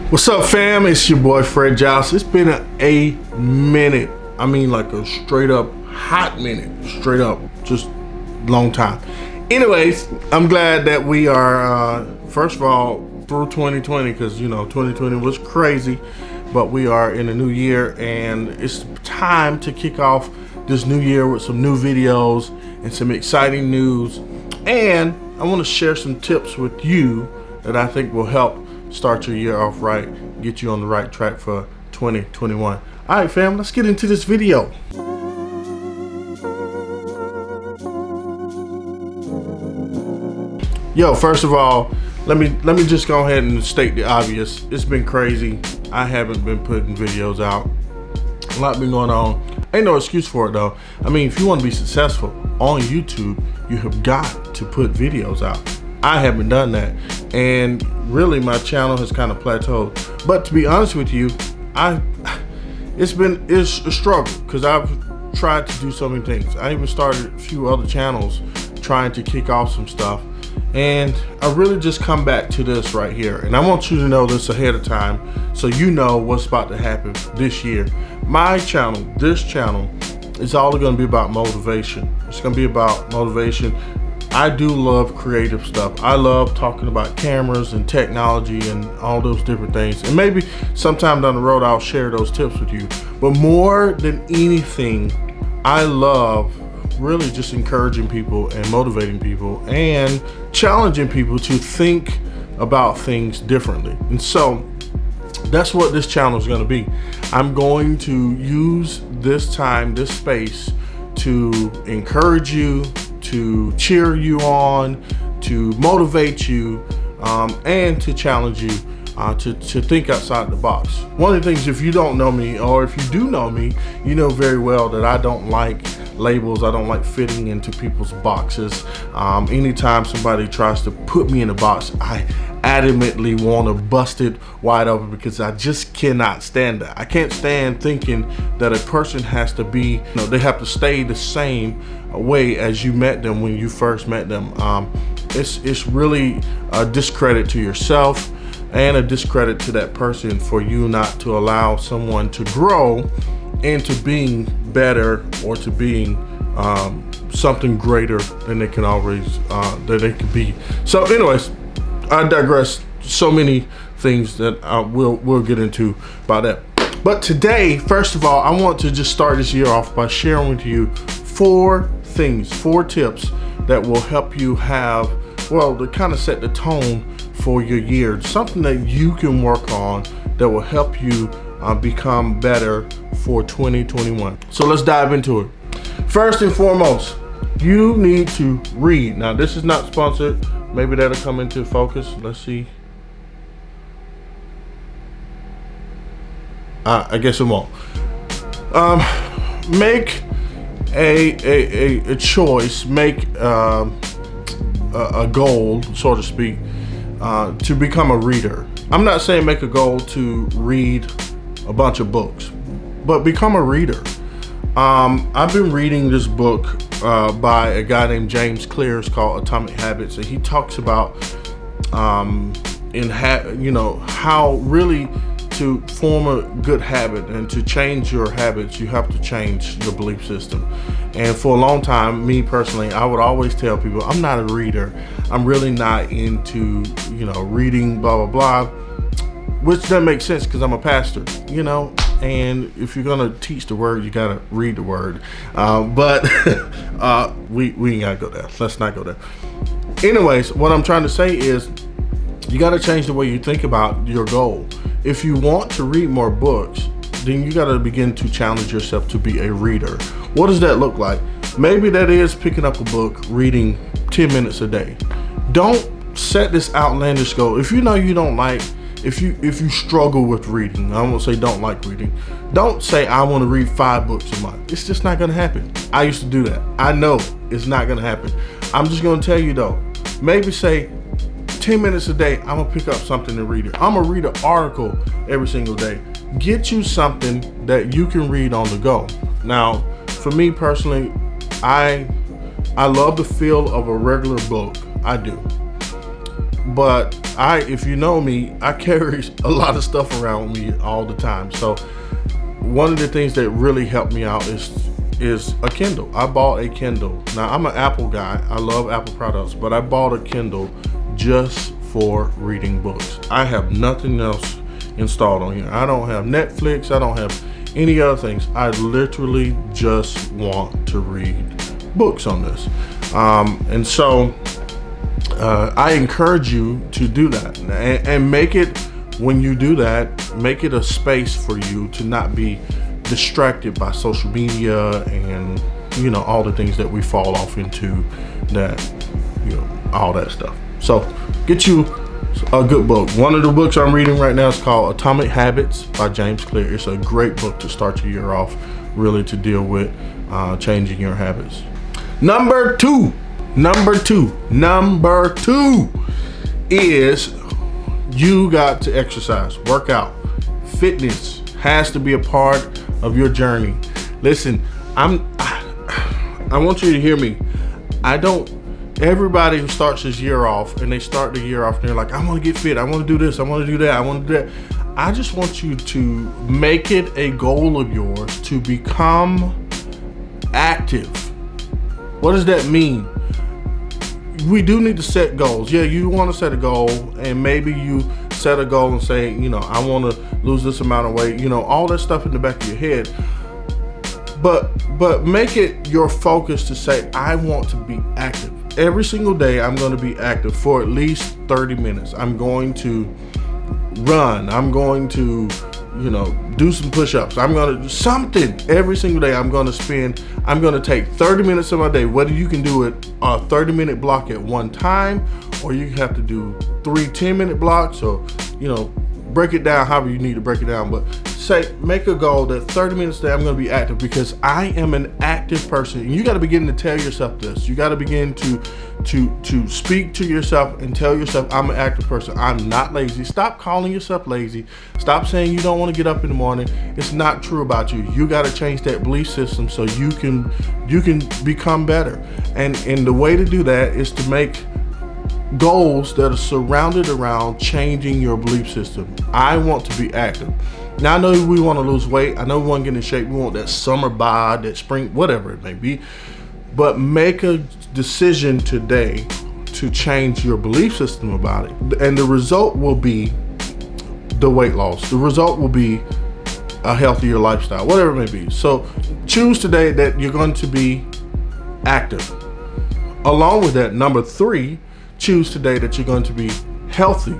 What's up, fam? It's your boy Fredrick Giles. It's been a minute. I mean, like a straight up hot minute. Straight up, just long time. Anyways, I'm glad that we are, first of all, through 2020, because, you know, 2020 was crazy, but we are in a new year, and it's time to kick off this new year with some new videos and some exciting news. And I want to share some tips with you that I think will help start your year off right, get you on the right track for 2021. All right, fam, let's get into this video. Yo, first of all, let me just go ahead and state the obvious. It's been crazy. I haven't been putting videos out. A lot been going on. Ain't no excuse for it though. I mean, if you want to be successful on YouTube, you have got to put videos out. I haven't done that, and really my channel has kind of plateaued. But to be honest with you, it's a struggle, because I've tried to do so many things. I even started a few other channels trying to kick off some stuff, and I really just come back to this right here. And I want you to know this ahead of time, so you know what's about to happen this year. My channel, this channel, is all going to be about motivation. It's going to be about motivation. I do love creative stuff. I love talking about cameras and technology and all those different things. And maybe sometime down the road, I'll share those tips with you. But more than anything, I love really just encouraging people and motivating people and challenging people to think about things differently. And so that's what this channel is going to be. I'm going to use this time, this space, to encourage you, to cheer you on, to motivate you, and to challenge you to think outside the box. One of the things, if you don't know me, or if you do know me, you know very well that I don't like labels. I don't like fitting into people's boxes. Anytime somebody tries to put me in a box, I adamantly want to bust it wide open, because I just cannot stand that. I can't stand thinking that a person has to be, they have to stay the same way as you met them when you first met them. It's really a discredit to yourself and a discredit to that person for you not to allow someone to grow into being better, or to being something greater than they can always that they can be. So anyways, I digress. So many things that we'll get into about that. But today, first of all, I want to just start this year off by sharing with you 4 tips that will help you have, well, to kind of set the tone for your year. Something that you can work on that will help you become better for 2021. So let's dive into it. First and foremost, you need to read. Now, this is not sponsored. Maybe that'll come into focus. Let's see. I guess it won't. Make a choice, make a goal, so to speak, to become a reader. I'm not saying make a goal to read a bunch of books, but become a reader. I've been reading this book by a guy named James Clear. It's called Atomic Habits, and he talks about how really to form a good habit, and to change your habits, you have to change your belief system. And for a long time, me personally, I would always tell people, I'm not a reader. I'm really not into, reading, blah, blah, blah, which doesn't make sense, because I'm a pastor, and if you're gonna teach the word, you gotta read the word. But we ain't gotta go there. Let's not go there. Anyways, what I'm trying to say is, you gotta change the way you think about your goal. If you want to read more books, then you gotta begin to challenge yourself to be a reader. What does that look like? Maybe that is picking up a book, reading 10 minutes a day. Don't set this outlandish goal. If you know you don't like, if you struggle with reading, I won't say don't like reading. Don't say I want to read 5 books a month. It's just not gonna happen. I used to do that. I know it's not gonna happen. I'm just gonna tell you though, maybe say 10 minutes a day, I'm gonna pick up something and read it. I'm gonna read an article every single day. Get you something that you can read on the go. Now, for me personally, I love the feel of a regular book. I do. but if you know me, I carry a lot of stuff around with me all the time. So one of the things that really helped me out is a Kindle. I bought a Kindle. Now, I'm an Apple guy. I love Apple products, but I bought a Kindle just for reading books. I have nothing else installed on here. I don't have Netflix. I don't have any other things. I literally just want to read books on this. And so I encourage you to do that, and make it, when you do that, make it a space for you to not be distracted by social media and, you know, all the things that we fall off into, that, you know, all that stuff. So get you a good book. One of the books I'm reading right now is called Atomic Habits by James Clear. It's a great book to start your year off, really, to deal with changing your habits. Number two is you got to exercise, work out. Fitness has to be a part of your journey. Listen, I want you to hear me. Everybody who starts this year off, and they start the year off and they're like, I want to get fit, I want to do this, I want to do that, I want to do that. I just want you to make it a goal of yours to become active. What does that mean? We do need to set goals. Yeah, you want to set a goal, and maybe you set a goal and say, you know, I want to lose this amount of weight, you know, all that stuff in the back of your head. But make it your focus to say, I want to be active. Every single day, I'm going to be active for at least 30 minutes. I'm going to run. I'm going to, you know, do some push-ups. I'm going to do something every single day. I'm going to take 30 minutes of my day, whether you can do it a 30-minute block at one time, or you have to do 3 10-minute blocks, or, you know, break it down however you need to break it down. But make a goal that 30 minutes a day I'm going to be active, because I am an active person. And you got to begin to tell yourself this. You got to begin to speak to yourself and tell yourself, I'm an active person. I'm not lazy. Stop calling yourself lazy. Stop saying you don't want to get up in the morning. It's not true about you. You got to change that belief system so you can become better. And the way to do that is to make goals that are surrounded around changing your belief system. I want to be active. Now, I know we want to lose weight. I know we want to get in shape. We want that summer bod, that spring, whatever it may be. But make a decision today to change your belief system about it. And the result will be the weight loss. The result will be a healthier lifestyle, whatever it may be. So choose today that you're going to be active. Along with that, number 3, choose today that you're going to be healthy.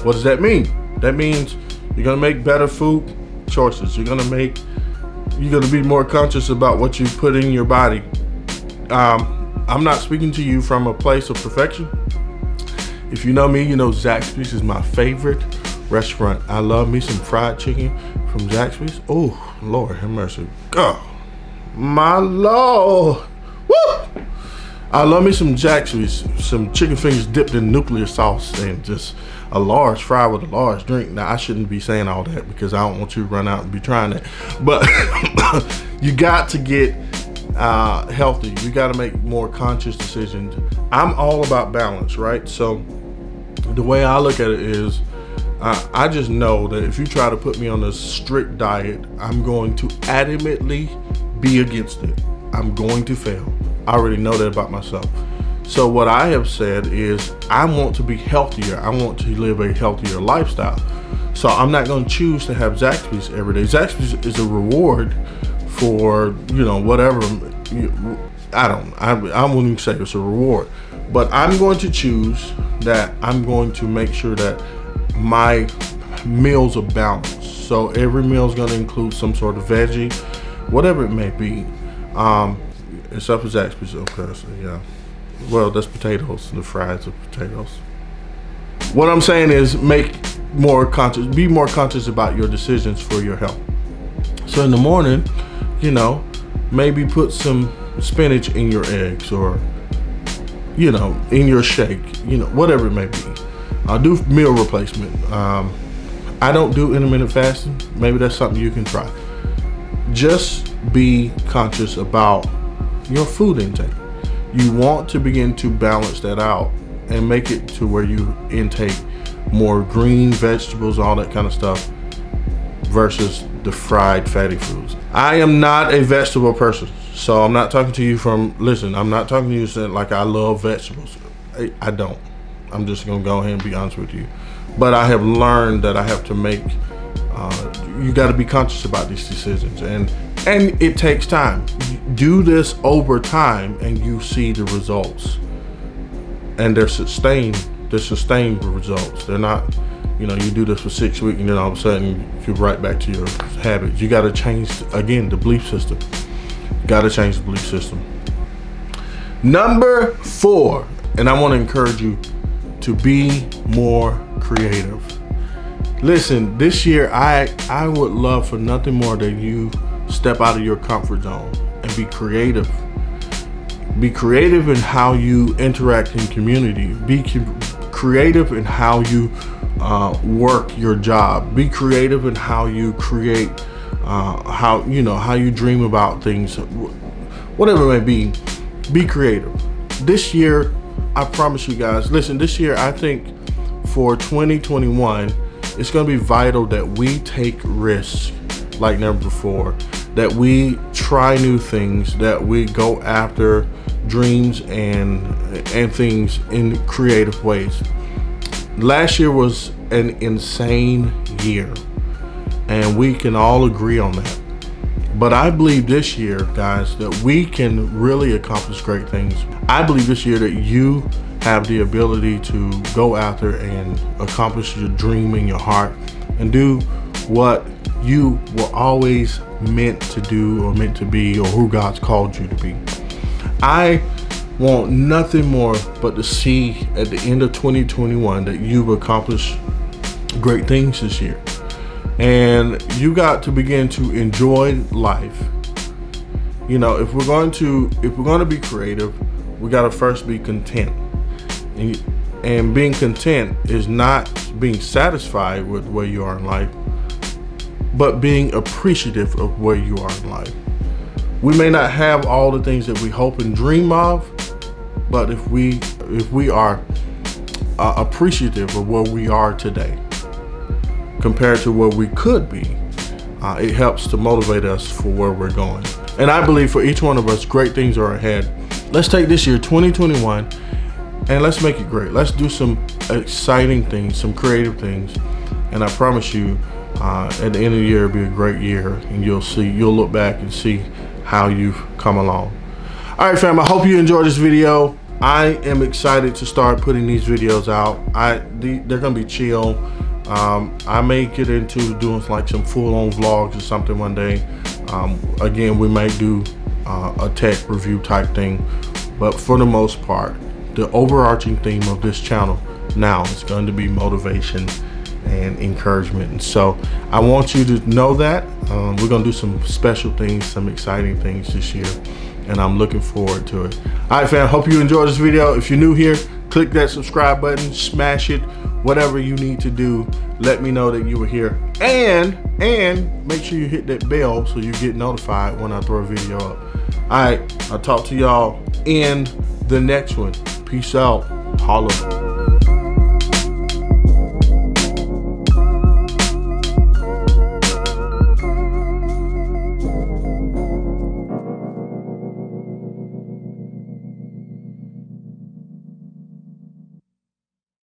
What does that mean? That means you're going to make better food choices. You're going to be more conscious about what you put in your body. I'm not speaking to you from a place of perfection. If you know me, you know Zaxby's is my favorite restaurant. I love me some fried chicken from Zaxby's. Oh, Lord have mercy. God, my Lord. Woo! I love me some Zaxby's, some chicken fingers dipped in nuclear sauce, and just a large fry with a large drink. Now, I shouldn't be saying all that because I don't want you to run out and be trying that. But you got to get healthy. You got to make more conscious decisions. I'm all about balance, right? So the way I look at it is, I just know that if you try to put me on a strict diet, I'm going to adamantly be against it. I'm going to fail. I already know that about myself. So what I have said is, I want to be healthier. I want to live a healthier lifestyle. So I'm not going to choose to have Zaxby's every day. Zaxby's is a reward for, you know, whatever. I wouldn't even say it's a reward. But I'm going to choose that I'm going to make sure that my meals are balanced. So every meal is going to include some sort of veggie, whatever it may be. Except for Zaxby's, okay, so yeah. Well, that's potatoes, the fries of potatoes. What I'm saying is be more conscious about your decisions for your health. So in the morning, you know, maybe put some spinach in your eggs, or, you know, in your shake, you know, whatever it may be. I'll do meal replacement. I don't do intermittent fasting. Maybe that's something you can try. Just be conscious about your food intake. You want to begin to balance that out and make it to where you intake more green vegetables, all that kind of stuff, versus the fried fatty foods. I am not a vegetable person, so I'm not talking to you from, listen, I'm not talking to you saying like I love vegetables. I don't. I'm just gonna go ahead and be honest with you. But I have learned that I have to make, you gotta be conscious about these decisions, and it takes time. You do this over time and you see the results. And they're sustained results. They're not, you do this for 6 weeks and then all of a sudden you're right back to your habits. You got to change, again, the belief system. You got to change the belief system. Number 4, and I want to encourage you to be more creative. Listen, this year I would love for nothing more than you step out of your comfort zone and be creative. Be creative in how you interact in community. Be creative in how you work your job. Be creative in how you create, how you dream about things, whatever it may be. Be creative. This year, I promise you guys, listen, this year I think for 2021, it's going to be vital that we take risks like never before, that we try new things, that we go after dreams and things in creative ways. Last year was an insane year, and we can all agree on that. But I believe this year, guys, that we can really accomplish great things. I believe this year that you have the ability to go out there and accomplish your dream in your heart and do what you were always meant to do or meant to be, or who God's called you to be. I want nothing more but to see at the end of 2021 that you've accomplished great things this year. And you got to begin to enjoy life. If we're going to be creative, we got to first be content. And being content is not being satisfied with where you are in life, but being appreciative of where you are in life. We may not have all the things that we hope and dream of, but if we are appreciative of where we are today compared to where we could be, it helps to motivate us for where we're going. And I believe for each one of us, great things are ahead. Let's take this year, 2021, and let's make it great. Let's do some exciting things, some creative things, and I promise you, at the end of the year, it'll be a great year, and you'll look back and see how you've come along. All right, fam, I hope you enjoyed this video. I am excited to start putting these videos out. They're gonna be chill. I may get into doing like some full-on vlogs or something one day. Again, we might do a tech review type thing, but for the most part, the overarching theme of this channel now is going to be motivation and encouragement. And so I want you to know that we're gonna do some special things, some exciting things this year, and I'm looking forward to it. All right, fam, hope you enjoyed this video. If you're new here, click that subscribe button, smash it, whatever you need to do. Let me know that you were here, and make sure you hit that bell so you get notified when I throw a video up. All right, I'll talk to y'all in the next one. Peace out. Holla.